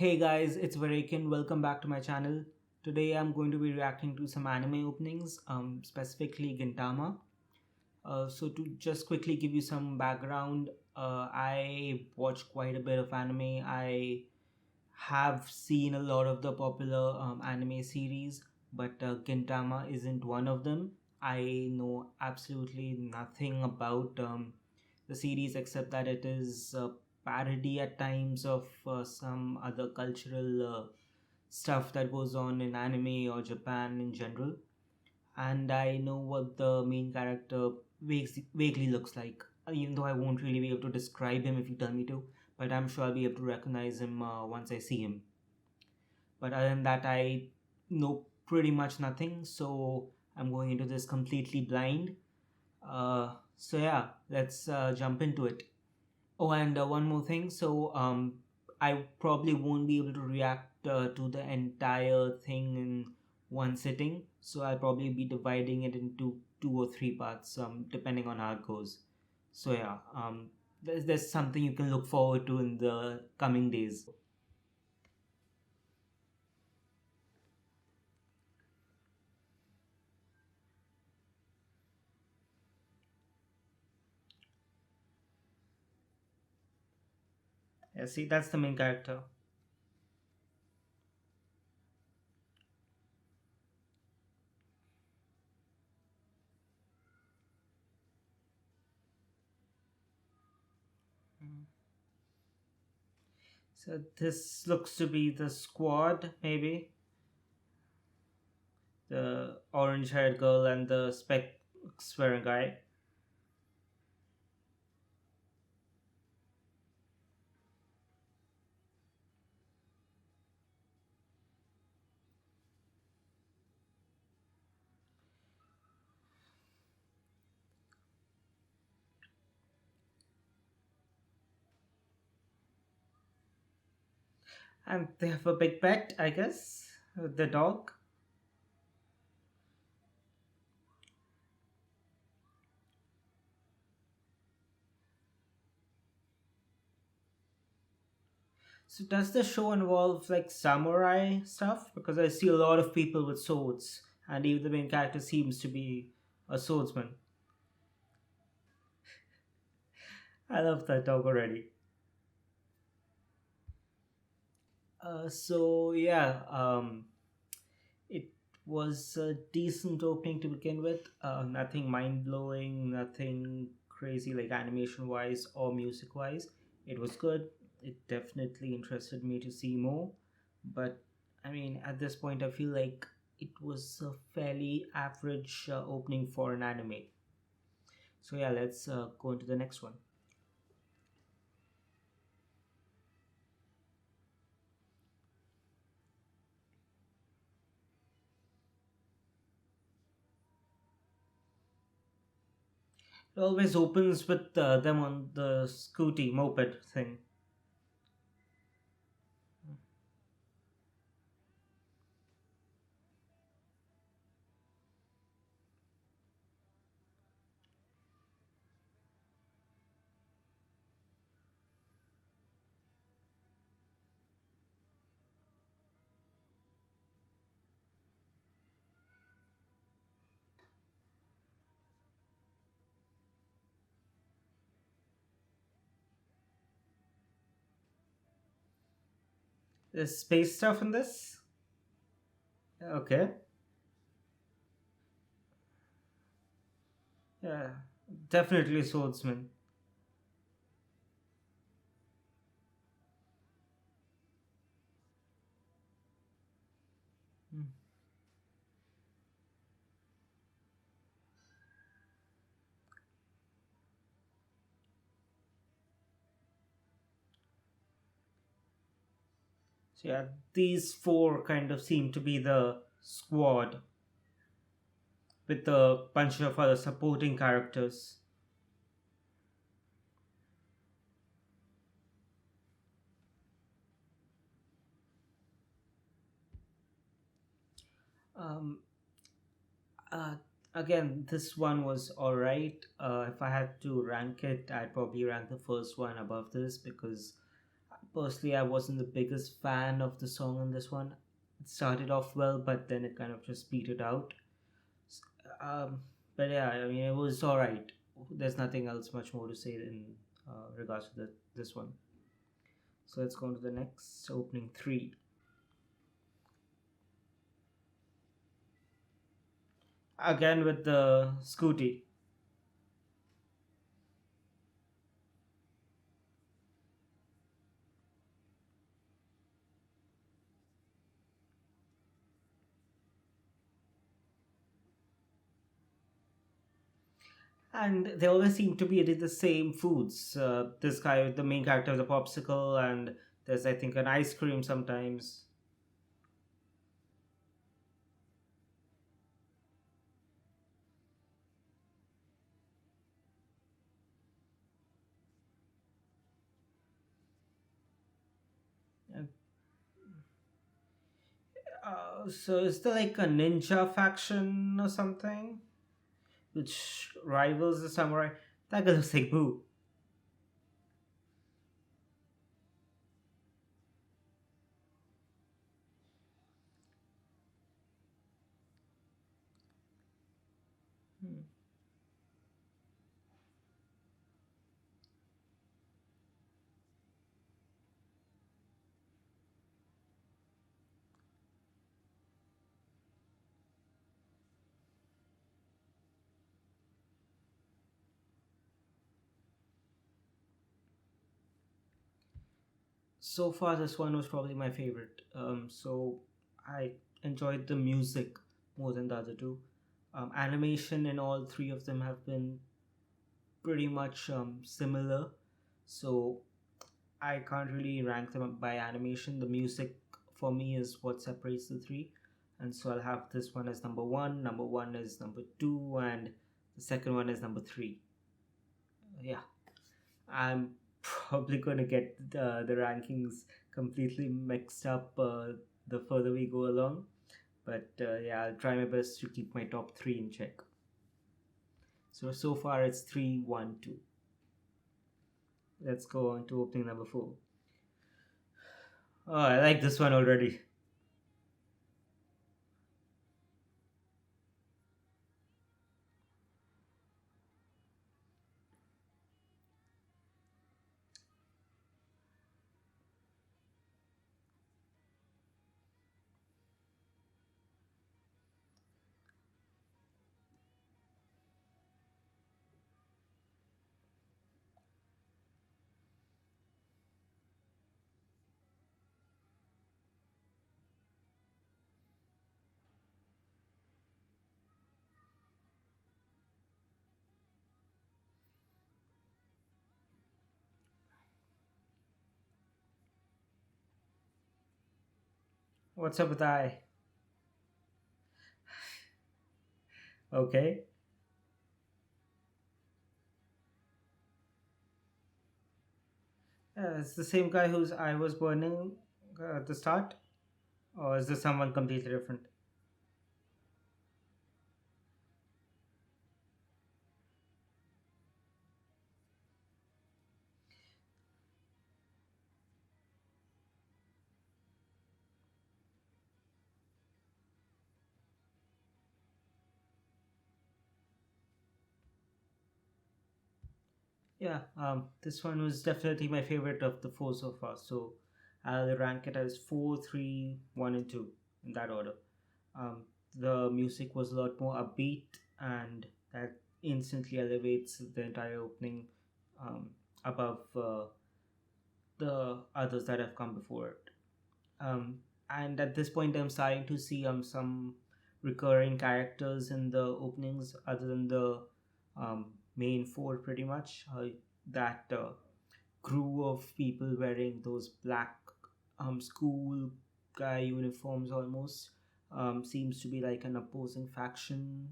Hey guys, it's Varekin. Welcome back to my channel. Today I'm going to be reacting to some anime openings, specifically Gintama. So to just quickly give you some background, I watch quite a bit of anime. I have seen a lot of the popular anime series, but Gintama isn't one of them. I know absolutely nothing about the series except that it is a parody at times of some other cultural stuff that goes on in anime or Japan in general. And I know what the main character vaguely looks like, even though I won't really be able to describe him if you tell me to, but I'm sure I'll be able to recognize him once I see him. But other than that, I know pretty much nothing, so I'm going into this completely blind. So yeah, let's jump into it. Oh, and one more thing. I probably won't be able to react to the entire thing in one sitting. So I'll probably be dividing it into two or three parts, depending on how it goes. So yeah, there's something you can look forward to in the coming days. Yeah, see, that's the main character. Mm. So this looks to be the squad, maybe the orange-haired girl and the specs-wearing guy. And they have a big pet, I guess, the dog. So does the show involve like samurai stuff? Because I see a lot of people with swords, and even the main character seems to be a swordsman. I love that dog already. So yeah, it was a decent opening to begin with. Nothing mind blowing, nothing crazy like animation wise or music wise. It was good. It definitely interested me to see more. But I mean, at this point, I feel like it was a fairly average opening for an anime. So yeah, let's go into the next one. It always opens with them on the scooty moped thing. There's space stuff in this. Okay. Yeah, definitely swordsman. Hmm. So yeah, these four kind of seem to be the squad with a bunch of other supporting characters. Um, uh, Again, this one was alright. If I had to rank it, I'd probably rank the first one above this because Personally, I wasn't the biggest fan of the song in this one. It started off well, but then it kind of just petered out. S- Um, but yeah, I mean, it was alright. There's nothing else much more to say in regards to this one. So let's go on to the next opening three. Again with the Scooty. And they always seem to be eating the same foods. This guy, the main character, is a popsicle, and there's, I think, an ice cream sometimes. And, so is there like a ninja faction or something which rivals the samurai? That guy looks like Boo. Hmm. So far, this one was probably my favorite. So I enjoyed the music more than the other two. Animation in all three of them have been pretty much similar. So I can't really rank them up by animation. The music for me is what separates the three. And so I'll have this one as number one is number two, and the second one is number three. Yeah, I'm probably going to get the rankings completely mixed up the further we go along. But yeah, I'll try my best to keep my top three in check. So far it's 3-1-2. Let's go on to opening number four. Oh, I like this one already. What's up with I? Okay. It's the same guy whose eye was burning at the start? Or is this someone completely different? Yeah, this one was definitely my favorite of the four so far. So I'll rank it as 4, 3, 1, and 2 in that order. Um, the music was a lot more upbeat, and that instantly elevates the entire opening above the others that have come before it. And at this point, I'm starting to see some recurring characters in the openings other than the main four, pretty much. That crew of people wearing those black school guy uniforms almost seems to be like an opposing faction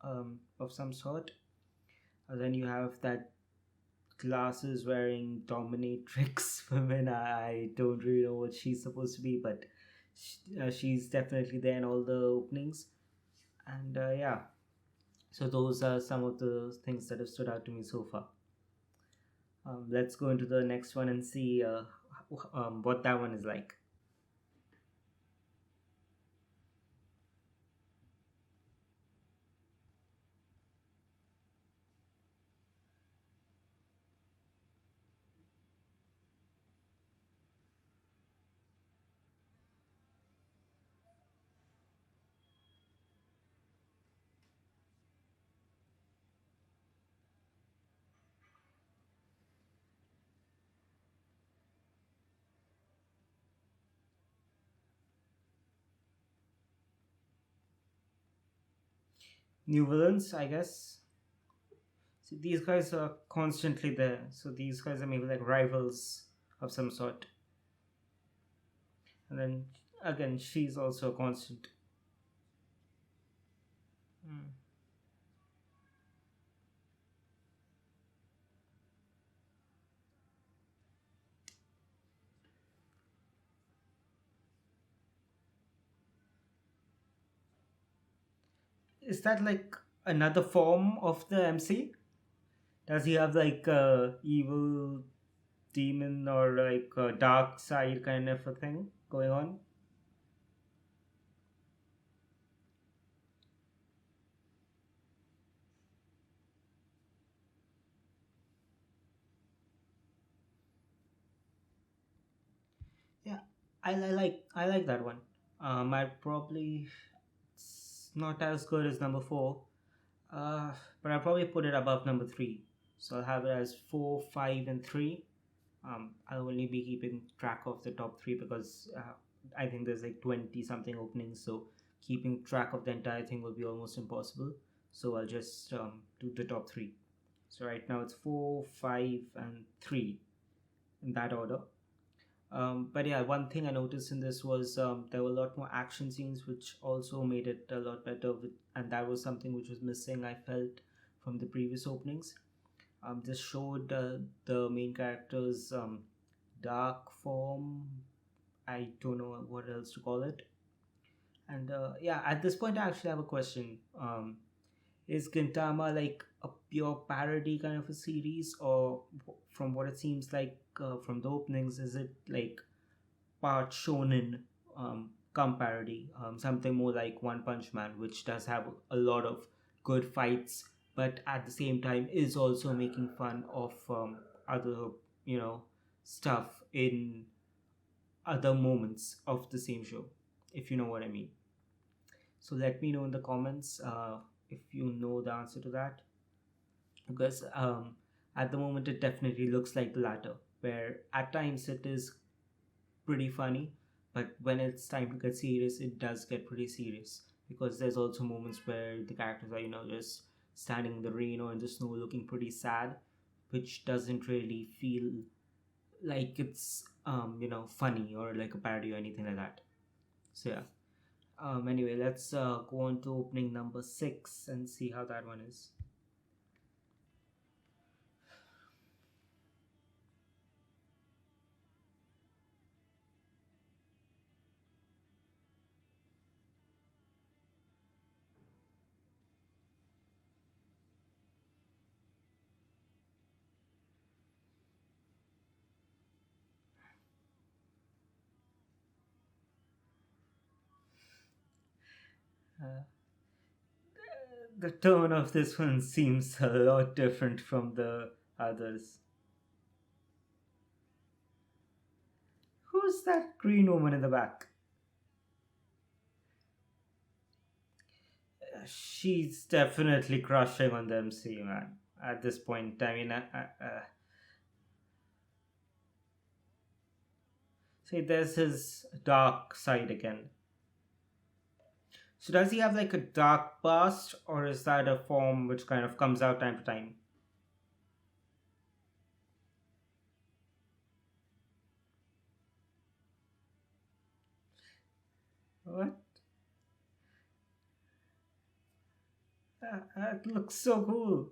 of some sort. And then you have that glasses wearing dominatrix woman. I don't really know what she's supposed to be, but she's definitely there in all the openings. And yeah, so those are some of the things that have stood out to me so far. Let's go into the next one and see what that one is like. New villains, I guess. See, these guys are constantly there, so these guys are maybe like rivals of some sort. And then again, she's also a constant. Hmm. Is that like another form of the MC? Does he have like a evil demon or like a dark side kind of a thing going on? Yeah, I like that one. I probably it's not as good as number four, uh, but I'll probably put it above number three. So I'll have it as four, five, and three. I'll only be keeping track of the top three because I think there's like 20 something openings, so keeping track of the entire thing will be almost impossible. So I'll just do the top three. So right now it's four, five, and three in that order. But yeah, one thing I noticed in this was there were a lot more action scenes, which also made it a lot better. And that was something which was missing, I felt, from the previous openings. This showed the main character's dark form. I don't know what else to call it. And yeah, at this point, I actually have a question. Is Gintama like a pure parody kind of a series, or from what it seems like from the openings, is it like part shonen come parody, something more like One Punch Man, which does have a lot of good fights, but at the same time is also making fun of other, you know, stuff in other moments of the same show, if you know what I mean. So let me know in the comments if you know the answer to that, because at the moment it definitely looks like the latter, where at times it is pretty funny, but when it's time to get serious, it does get pretty serious because there's also moments where the characters are, just standing in the rain or in the snow looking pretty sad, which doesn't really feel like it's funny or like a parody or anything like that. So yeah. Anyway, let's go on to opening number six and see how that one is. Uh, the tone of this one seems a lot different from the others. Who's that green woman in the back? She's definitely crushing on the MC, man. At this point, I mean, see, there's his dark side again. So, does he have like a dark past, or is that a form which kind of comes out time to time? What? That looks so cool.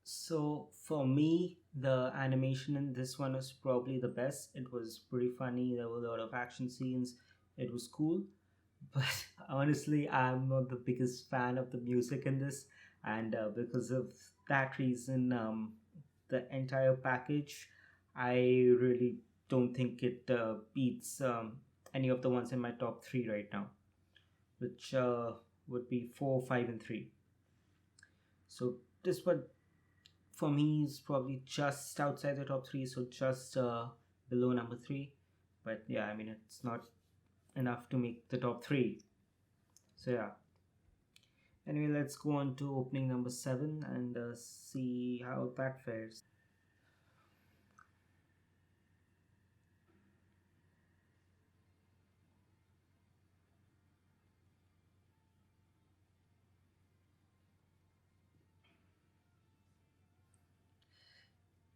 So, for me, The animation in this one was probably the best. It was pretty funny. There were a lot of action scenes. It was cool. But honestly, I'm not the biggest fan of the music in this, and because of that reason, the entire package, I really don't think it beats any of the ones in my top three right now, which would be four, five, and three. So this one for me is probably just outside the top three, so just below number three. But yeah, I mean it's not enough to make the top three. So yeah. Anyway, let's go on to opening number seven and see how that fares.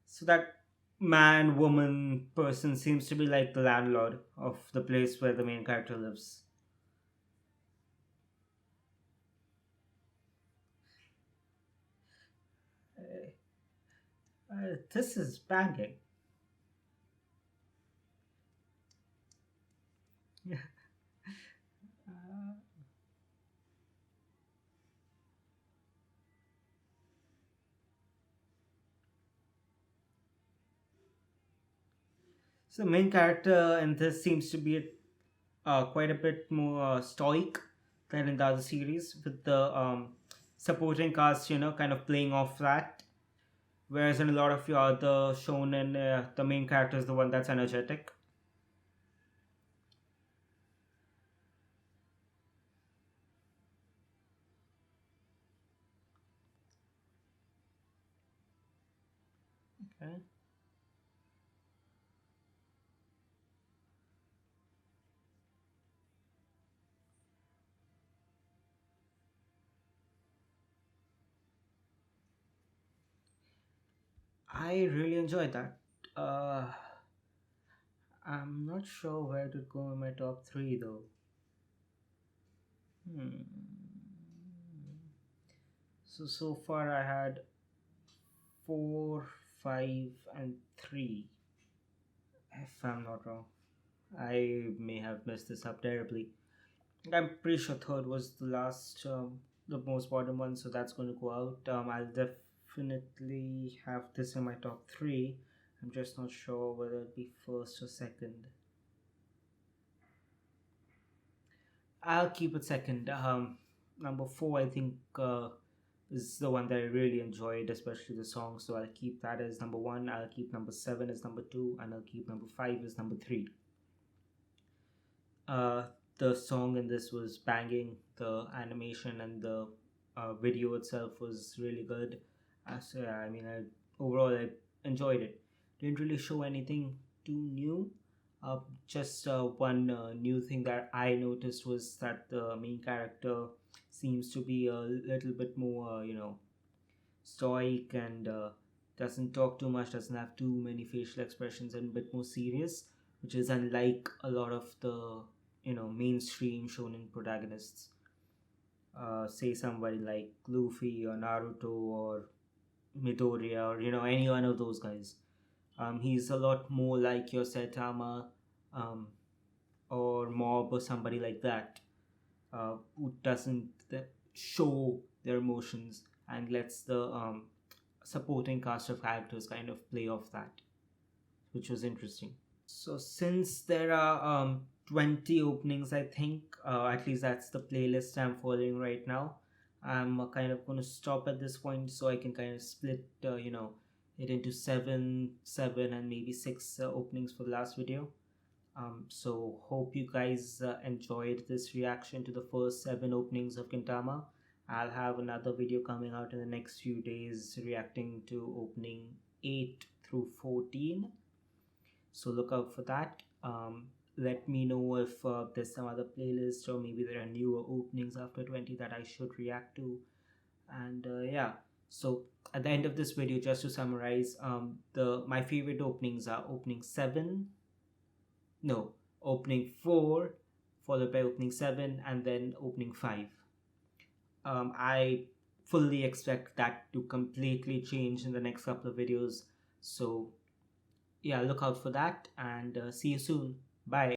So that man, woman, person seems to be like the landlord of the place where the main character lives. This is banging. Uh, so the main character in this seems to be quite a bit more stoic than in the other series, with the supporting cast, kind of playing off that. Whereas in a lot of your other shonen, the main character is the one that's energetic. Okay. I really enjoyed that. Uh, I'm not sure where to go in my top three though. Hmm. So far I had four, five, and three. If I'm not wrong, I may have messed this up terribly. I'm pretty sure third was the last, the most bottom one, so that's going to go out. I'll definitely have this in my top three. I'm just not sure whether it'd be first or second. I'll keep it second. Number four, I think, is the one that I really enjoyed, especially the song. So I'll keep that as number one. I'll keep number seven as number two, and I'll keep number five as number three. Uh, the song in this was banging. The animation and the video itself was really good. So yeah, I mean, overall I enjoyed it. Didn't really show anything too new. Just one new thing that I noticed was that the main character seems to be a little bit more, stoic and doesn't talk too much, doesn't have too many facial expressions, and a bit more serious, which is unlike a lot of the mainstream shonen protagonists. Say somebody like Luffy or Naruto or Midoriya or any one of those guys. He's a lot more like your Saitama, um, or Mob or somebody like that, who doesn't show their emotions and lets the supporting cast of characters kind of play off that, which was interesting. So since there are 20 openings, I think, at least that's the playlist I'm following right now. I'm kind of going to stop at this point so I can kind of split, it into seven, seven, and maybe six openings for the last video. So hope you guys enjoyed this reaction to the first seven openings of Gintama. I'll have another video coming out in the next few days reacting to opening 8 through 14. So look out for that. Let me know if there's some other playlist or maybe there are newer openings after 20 that I should react to. And yeah, so at the end of this video, just to summarize, the my favorite openings are opening 7, no, opening 4, followed by opening 7, and then opening 5. I fully expect that to completely change in the next couple of videos. So yeah, look out for that and see you soon. Bye.